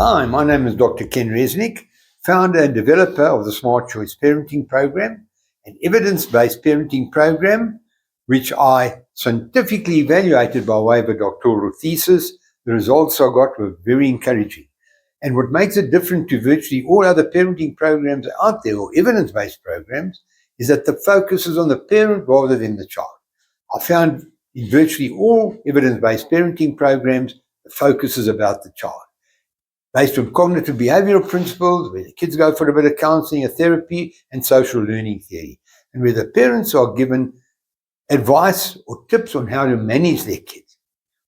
Hi, my name is Dr. Ken Resnick, founder and developer of the SmartChoiceParenting program, an evidence-based parenting program which I scientifically evaluated by way of a doctoral thesis. The results I got were very encouraging. And what makes it different to virtually all other parenting programs out there, or evidence-based programs, is that the focus is on the parent rather than the child. I found in virtually all evidence-based parenting programs, the focus is about the child, based on cognitive behavioral principles, where the kids go for a bit of counseling, a therapy, and social learning theory, and where the parents are given advice or tips on how to manage their kids.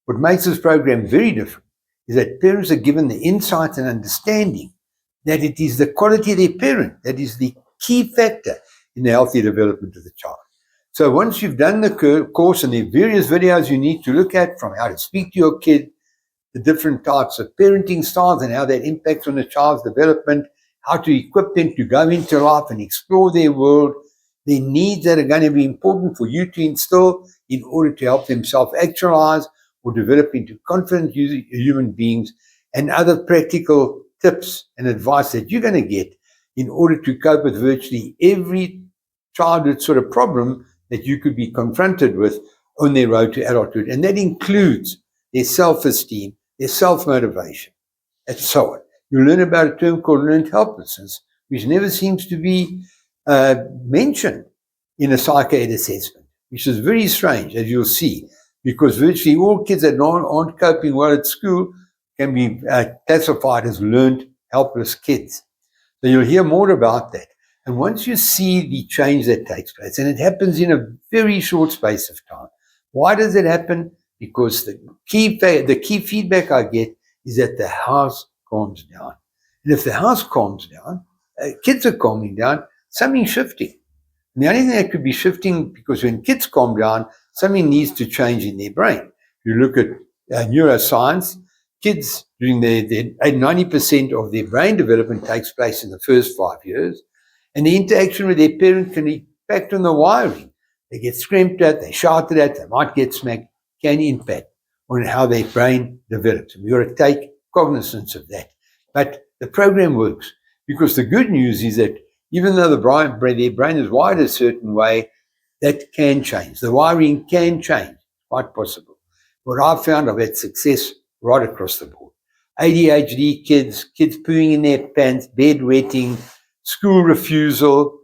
What makes this program very different is that parents are given the insight and understanding that it is the quality of their parent that is the key factor in the healthy development of the child. So once you've done the course, and there are various videos you need to look at, from how to speak to your kid, the different types of parenting styles and how that impacts on a child's development, how to equip them to go into life and explore their world, their needs that are going to be important for you to instill in order to help them self-actualize or develop into confident human beings, and other practical tips and advice that you're going to get in order to cope with virtually every childhood sort of problem that you could be confronted with on their road to adulthood. And that includes their self-esteem, their self-motivation, and so on. You learn about a term called learned helplessness, which never seems to be mentioned in a psych-ed assessment, which is very strange, as you'll see, because virtually all kids that aren't coping well at school can be classified as learned helpless kids. So you'll hear more about that. And once you see the change that takes place, and it happens in a very short space of time. Why does it happen? Because the key feedback I get is that the house calms down. And if the house calms down, kids are calming down, something's shifting. And the only thing that could be shifting, because when kids calm down, something needs to change in their brain. If you look at neuroscience, kids, during their 90% of their brain development takes place in the first 5 years, and the interaction with their parent can impact on the wiring. They get screamed at, they shouted at, they might get smacked, can impact on how their brain develops. And we've got to take cognizance of that. But the program works, because the good news is that even though their brain is wired a certain way, that can change. The wiring can change, quite possible. What I've found, I've had success right across the board. ADHD kids pooing in their pants, bedwetting, school refusal,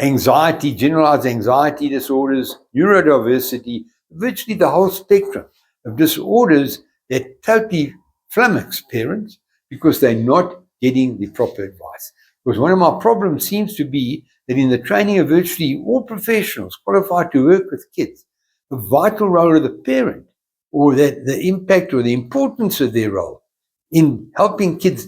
anxiety, generalized anxiety disorders, neurodiversity, virtually the whole spectrum of disorders that totally flummox parents because they're not getting the proper advice. Because one of my problems seems to be that in the training of virtually all professionals qualified to work with kids, the vital role of the parent, or that the impact or the importance of their role in helping kids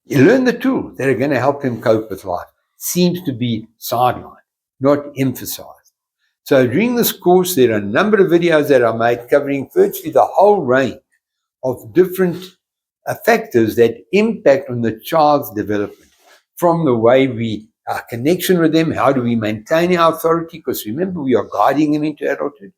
learn the tools that are going to help them cope with life, seems to be sidelined, not emphasized. So during this course, there are a number of videos that I made covering virtually the whole range of different factors that impact on the child's development, from the way our connection with them, how do we maintain our authority, because remember, we are guiding them into adulthood.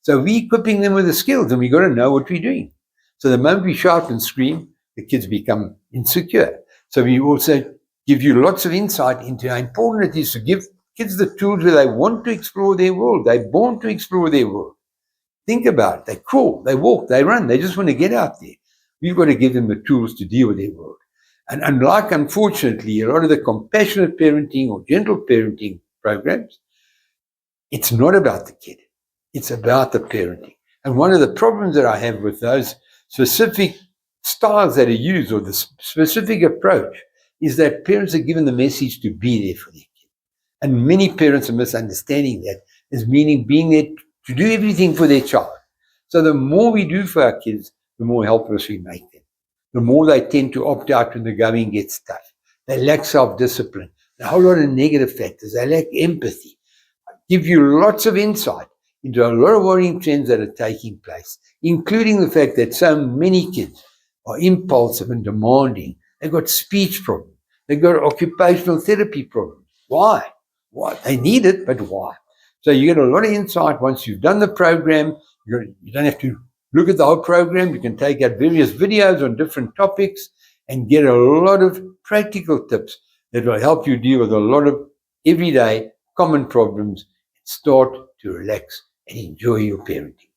So we're equipping them with the skills, and we've got to know what we're doing. So the moment we shout and scream, the kids become insecure. So we also give you lots of insight into how important it is to give kids the tools where they want to explore their world. They're born to explore their world. Think about it. They crawl, they walk, they run. They just want to get out there. We've got to give them the tools to deal with their world. And unlike, unfortunately, a lot of the compassionate parenting or gentle parenting programs, it's not about the kid. It's about the parenting. And one of the problems that I have with those specific styles that are used, or the specific approach, is that parents are given the message to be there for their kid. And many parents are misunderstanding that as meaning being there to do everything for their child. So the more we do for our kids, the more helpless we make them. The more they tend to opt out when the going gets tough. They lack self-discipline, a whole lot of negative factors. They lack empathy. I give you lots of insight into a lot of worrying trends that are taking place, including the fact that so many kids are impulsive and demanding. They've got speech problems. They've got occupational therapy problems. Why? Why? They need it, but why? So you get a lot of insight once you've done the program. You don't have to look at the whole program. You can take out various videos on different topics and get a lot of practical tips that will help you deal with a lot of everyday common problems and start to relax and enjoy your parenting.